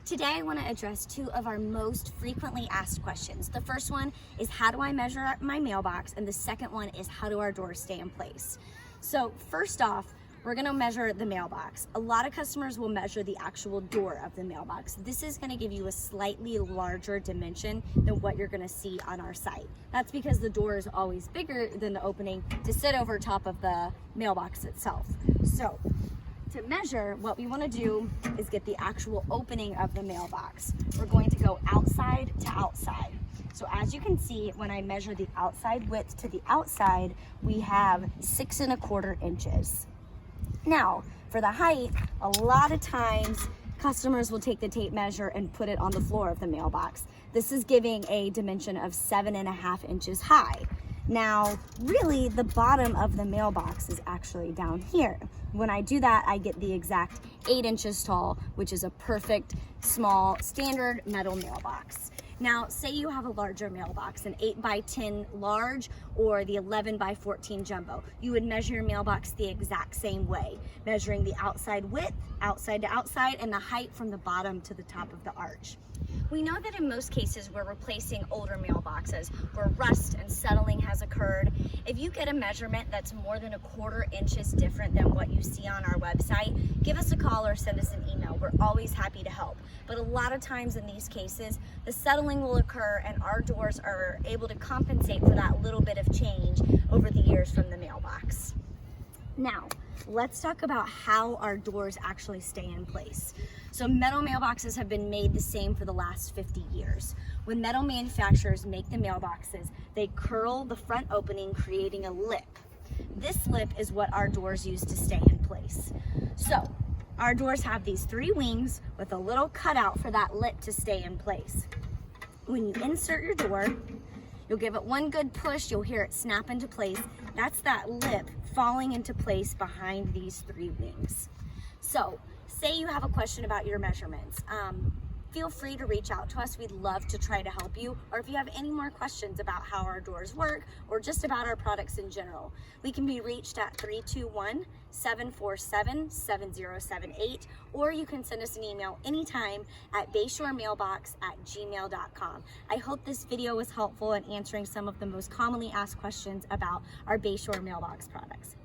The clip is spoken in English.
Today I want to address two of our most frequently asked questions. The first one is, how do I measure my mailbox? And the second one is, how do our doors stay in place? So first off, we're going to measure the mailbox. A lot of customers will measure the actual door of the mailbox. This is going to give you a slightly larger dimension than what you're going to see on our site. That's because the door is always bigger than the opening to sit over top of the mailbox itself. So to measure, what we want to do is get the actual opening of the mailbox. We're going to go outside to outside. So as you can see, when I measure the outside width to the outside, we have 6 1/4 inches. Now, for the height, a lot of times customers will take the tape measure and put it on the floor of the mailbox. This is giving a dimension of 7 1/2 inches high. Now, really, the bottom of the mailbox is actually down here. When I do that, I get the exact 8 inches tall, which is a perfect, small, standard metal mailbox. Now, say you have a larger mailbox, an 8x10 large or the 11x14 jumbo. You would measure your mailbox the exact same way, measuring the outside width, outside to outside, and the height from the bottom to the top of the arch. We know that in most cases we're replacing older mailboxes where rust and settling has occurred. If you get a measurement that's more than 1/4 inches different than what you see on our website, give us a call or send us an email. We're always happy to help. But a lot of times in these cases, the settling will occur and our doors are able to compensate for that little bit of change over the years from the mailbox. Now, let's talk about how our doors actually stay in place. So metal mailboxes have been made the same for the last 50 years. When metal manufacturers make the mailboxes, they curl the front opening, creating a lip. This lip is what our doors use to stay in place. So our doors have these 3 wings with a little cutout for that lip to stay in place. When you insert your door, you'll give it one good push, you'll hear it snap into place. That's that lip falling into place behind these 3 wings. So, say you have a question about your measurements. Feel free to reach out to us. We'd love to try to help you. Or if you have any more questions about how our doors work or just about our products in general, we can be reached at 321-747-7078, or you can send us an email anytime at bayshoremailbox@gmail.com. I hope this video was helpful in answering some of the most commonly asked questions about our Bayshore Mailbox products.